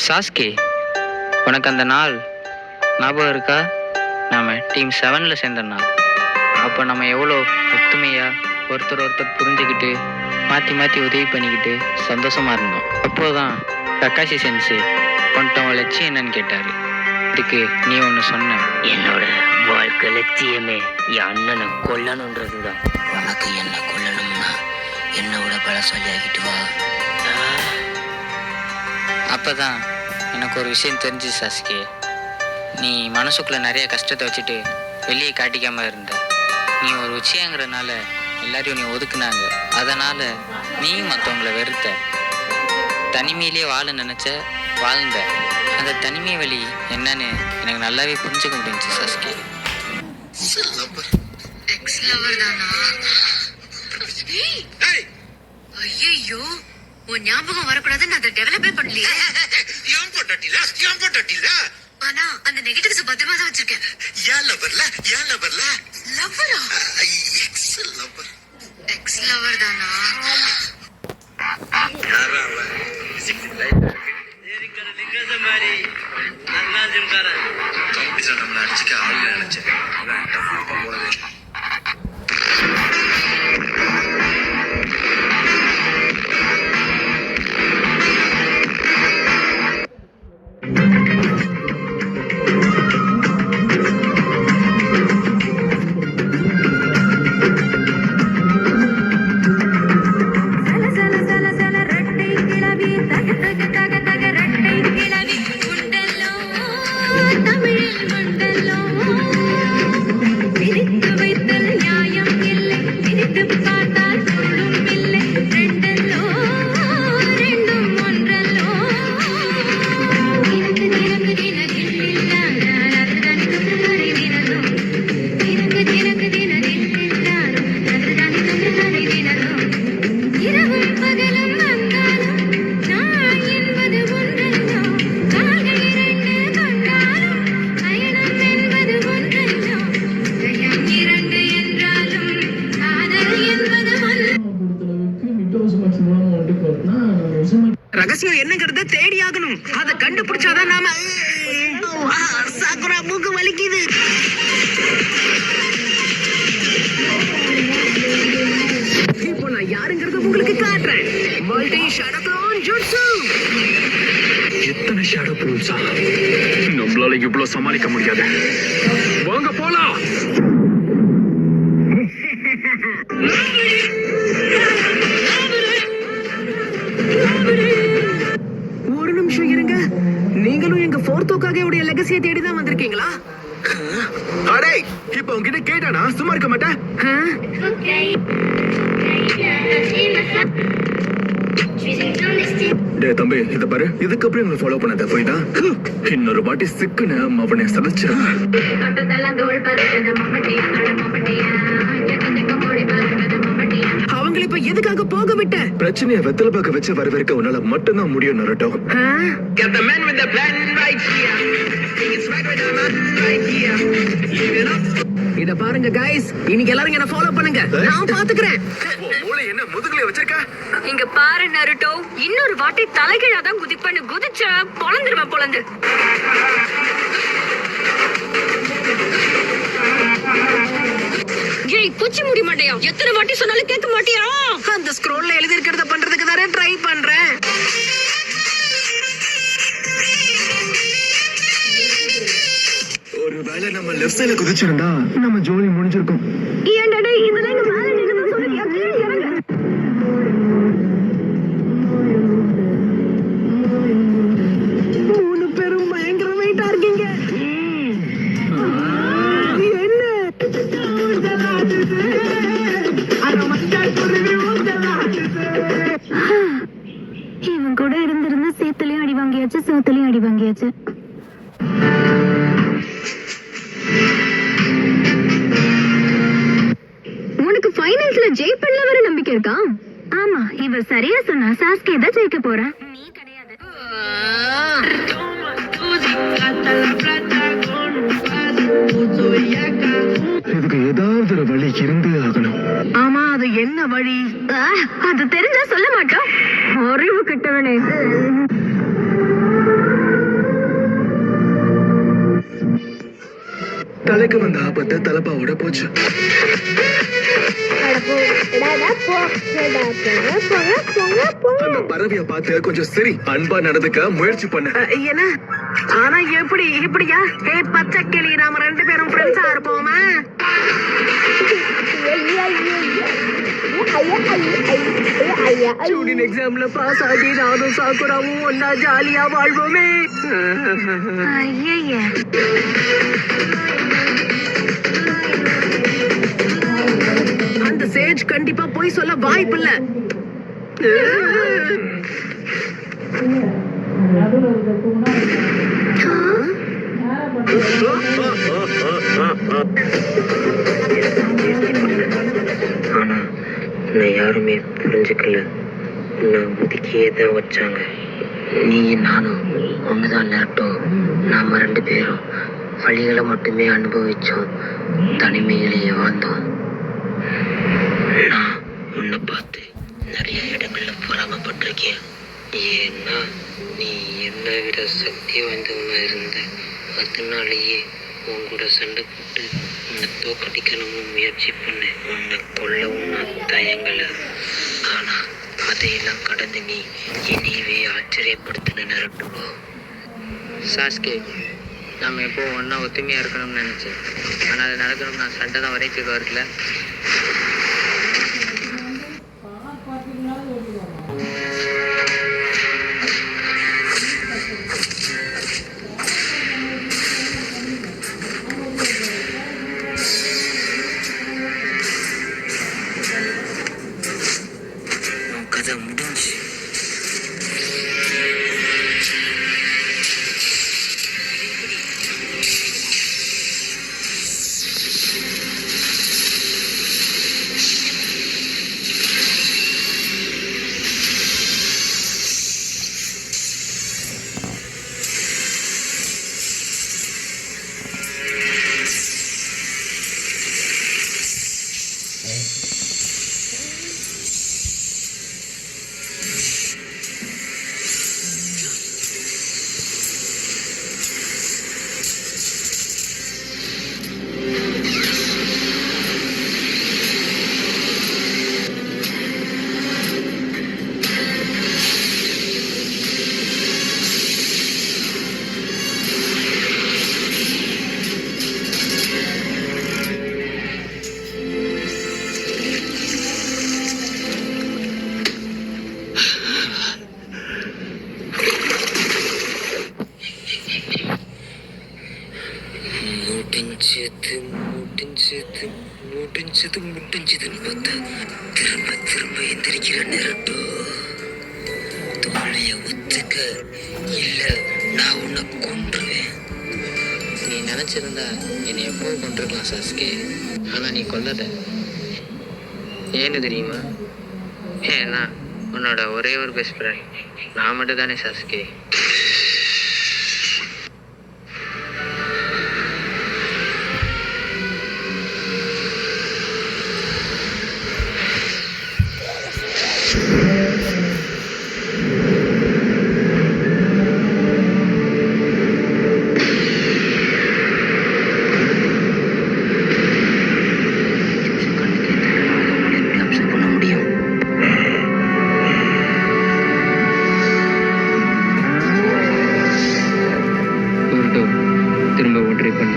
Sasuke, உனக்கு அந்த நாள் ஞாபகம் இருக்கா? நாம் டீம் 7ல் சேர்ந்த நாள். அப்போ நம்ம எவ்வளோ ஒத்துமையாக ஒருத்தர் புரிஞ்சுக்கிட்டு மாற்றி மாற்றி உதவி பண்ணிக்கிட்டு சந்தோஷமாக இருந்தோம். அப்போதான் கக்காசி சென்ஸு உன்ட்ட உன் லட்சியம் என்னன்னு கேட்டார். இதுக்கு நீ ஒன்று சொன்ன, என்னோட வாழ்க்கை லட்சியமே என் அண்ணனை கொல்லணுன்றது தான். உனக்கு என்ன கொல்லணும்னா என்னோட பலசாலி ஆகிட்டு வா. அப்போ தான் எனக்கு ஒரு விஷயம் தெரிஞ்சு சாஸ்கி, நீ மனசுக்குள்ளே நிறைய கஷ்டத்தை வச்சுட்டு வெளியே காட்டிக்காமல் இருந்த. நீ ஒரு உச்சியாங்கிறதுனால எல்லாரையும் நீ ஒதுக்குனாங்க. அதனால் நீயும் மற்றவங்கள வெறுத்த. தனிமையிலே வாழ நினச்ச, வாழ்ந்த. அந்த தனிமை வழி என்னன்னு எனக்கு நல்லாவே புரிஞ்சுக்க முடிஞ்சுச்சு சாஸ்கி. ஐயோ, உன் ஞாபகம் வரக்கூடாதுன்னு அதை டெவலப்பே பண்ணலையே. ஆனா அந்த நெகட்டிவ்ஸ் பத்திரமா தான் வச்சிருக்கேன். லவ்வரா? எக்ஸ் லவர் தானா? நம்மளை அடிச்சுக்க ஆள் நினைச்சேன். ரகசியம் என்னங்கிறத தேடி ஆகணும். அதை கண்டுபிடிச்சாதான் நாம. சாக்குரா, மூக்கு வலிக்குது. இப்போ நான் யாருங்கிறத உங்களுக்கு காட்டுறேன். Multi shadow clone jutsu. எத்தனை ஷேடோ க்ளோன்ஸா? நம்மளால இவ்வளவு சமாளிக்க முடியாது. வாங்க போலாம். ஒரு நிமிஷம் இருங்க. நீங்களும் எங்க போர்த்தோக்காக உடைய லெகசியை தேடி தான் வந்திருக்கீங்களா? அடே, இப்ப உன்கிட்ட கேட்டானா சும்மா இருக்க மாட்டேன். டே தம்பி, இத பாரு. இதுக்கப்புறம் எங்களை ஃபாலோ பண்ணாத, போய்தா? இன்னொரு வாட்டி சிக்குன்னு அவனை சதைச்சு. அவங்களை இப்ப எதுக்காக போக விட்ட? பிரச்சனையை வெத்தலை பாக்க வச்சு வரவேற்க உன்னால மட்டும்தான் முடியும் நரட்டோ. இத பாருங்க கைஸ், இன்னைக்கு எல்லாரும் என்ன ஃபாலோ பண்ணுங்க. நான் பாத்துக்கிறேன். மூளை என்ன முதுகுல வச்சிருக்க? இங்க பாரு நருட்டோ, இன்னொரு வாட்டி தலைகீழா தான் குதிப்பேன்னு குதிச்ச பொளந்துருவேன். பொளந்து ஏய் குச்சி முடி மாட்டியா? எத்தனை வாட்டி சொன்னாலும் கேட்க மாட்டியா? அந்த ஸ்க்ரோல்ல எழுதி இருக்கிறத பண்றதுக்கு தானே ட்ரை பண்றேன். ஒருவேளை நம்ம லெஃப்ட் சைடுல குதிச்சிருந்தா நம்ம ஜோலி முடிஞ்சிருக்கும். ஏன்டா இதெல்லாம் இங்க மேல நின்னு சொல்றியா? கீழ இறங்கு. மூணு பேரும் பயங்கர வெயிட்டா இருக்கீங்க. என்ன இவன் கூட இருந்திருந்தா சேத்துலயும் அடி வாங்கியாச்சு, சோத்துலயும் அடி வாங்கியாச்சு. உனக்கு ஃபைனல்ஸ்ல ஜெயிப்பன்ல வர நம்பிக்கை இருக்கா? ஆமா, இவ சரியா சொன்னா சாஸ்கே தான் ஜெயிக்க போறா. நீ கிடையாது. இதுக்கு ஏதாவது ஒரு வழி இருந்தே ஆகணும். ஆமா, அது என்ன வழி? அது தெரிஞ்சா சொல்ல மாட்டோம். அறிவு கிட்டவனே. தலைக்கு வந்த ஆபத்தை தலப்பாவோட போச்சு. அந்த பறவைய பார்த்து கொஞ்சம் சரி அன்பா நடந்துக்க முயற்சி பண்ண. என்ன ஆனா எப்படி இப்படியா? பச்சை கிளி, நாம 2 பேரும் ஃப்ரெண்ட்ஸா இருப்போமா? ஸ்டூடெண்ட் எக்ஸாம்ல பாஸ் ஆகி நானும் சாக்குராவும் ஒன்னா ஜாலியா வாழ்வோமே. ஐயய்ய. அந்த சேஜ் கண்டிப்பா போய் சொல்ல வாய்ப்பில்ல. ஆனா நான் யாருமே புரிஞ்சுக்கல. நான் ஒதுக்கியே தான் வச்சாங்க. நீ நானும் ஒண்ணுதான் நேரட்டும். நாம 2 பேரும் வழிகளை மட்டுமே அனுபவிச்சோம், தனிமையிலேயே வாழ்ந்தோம். நான் உன்னை பார்த்து நிறைய இடங்கள்ல பொறாமப்பட்டிருக்கேன். ஏன்னா நீ என்னை விட சக்தி வாய்ந்தவனா இருந்த. அதனாலேயே உன் கூட சண்டை போட்டு உன்னை தோக்கடிக்கணும்னு முயற்சி பண்ணேன். உன்னை கொல்லவும் நான் தயங்கலை. ஆனா அதையெல்லாம் கடந்து நீ என்னையவே ஆச்சரியப்படுத்தின நேரட்டுவோ. சாஸ்கே, நம்ம எப்போ ஒன்றா ஒத்துமையாக இருக்கணும்னு நினச்சேன். ஆனால் அது நடக்கணும், நான் சண்டை தான் வரைக்கும் வரல. கதை முடிஞ்சு. முடிஞ்சதுன்னு பார்த்தா திரும்ப எந்திரிக்கிற நேரட்டோ. தோழிய ஒத்துக்க, இல்ல நான் உன்னை கொன்றுவேன். நீ நினச்சிருந்தா என்னை எப்போவும் கொண்டிருக்கலாம் சாஸ்கே. ஆனால் நீ கொல்லத. ஏன்னு தெரியுமா? ஏன்னா உன்னோட ஒரே ஒரு பெஸ்ட் ஃப்ரெண்ட் நான் மட்டும் தானே சாஸ்கே. திரும்ப ட்ரை பண்ண.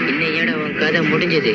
இன்னையோட உன் கதை முடிஞ்சது.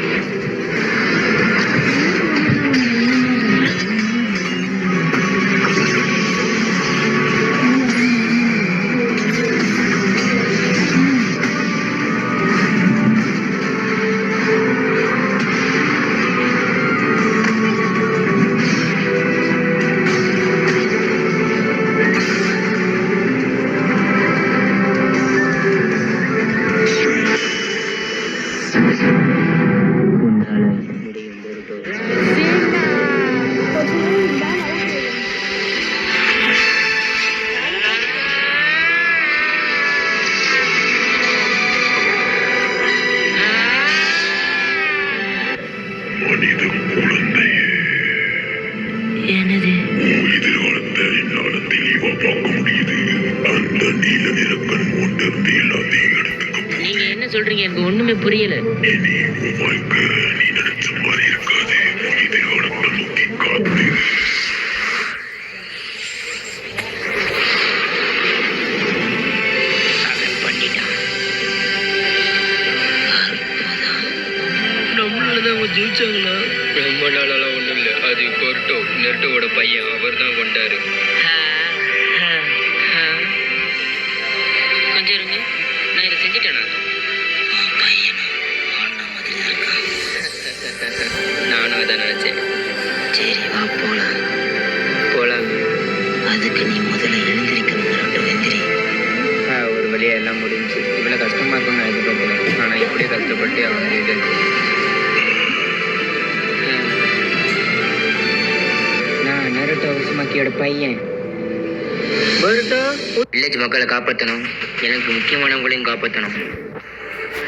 சொல்றீங்க? எனக்கு ஒண்ணுமே புரியல. அவன் பண்ணிட்டான். நம்மளாலதான் அவங்க ஜெயிச்சாங்களா? ரொம்ப நாளெல்லாம் ஒண்ணும் இல்ல. அது பொருட்டோ நெருட்டோட பையன், அவர் தான் கொண்டாரு. கொஞ்சம் இருங்க, நான் இதை செஞ்சுட்டேனா? பையனா ஆனா மாதிரி தான் இருக்கான். நானும் அதான் நினைச்சேன். சரி வா போலாம். போலாம். அதுக்கு நீ முதல்ல எழுந்திருக்கணும். ரெண்டு எந்திரி. ஒரு வழியா எல்லாம் முடிஞ்சு. இவ்வளவு கஷ்டமா இருக்கும் நான் எதிர்பார்க்கல. ஆனா இப்படியே கஷ்டப்பட்டு அவங்க இது நான் நருட்டோ உசுமாக்கியோட பையன். வில்லேஜ் மக்களை காப்பாற்றணும், எனக்கு முக்கியமானவங்களையும் காப்பாற்றணும்.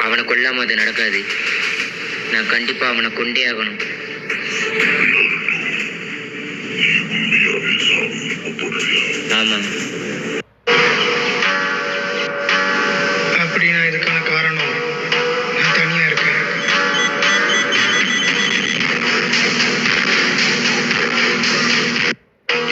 அவனை கொல்லாம அது நடக்காது. நான் கண்டிப்பா அவனை கொண்டே ஆகணும். ஆமா,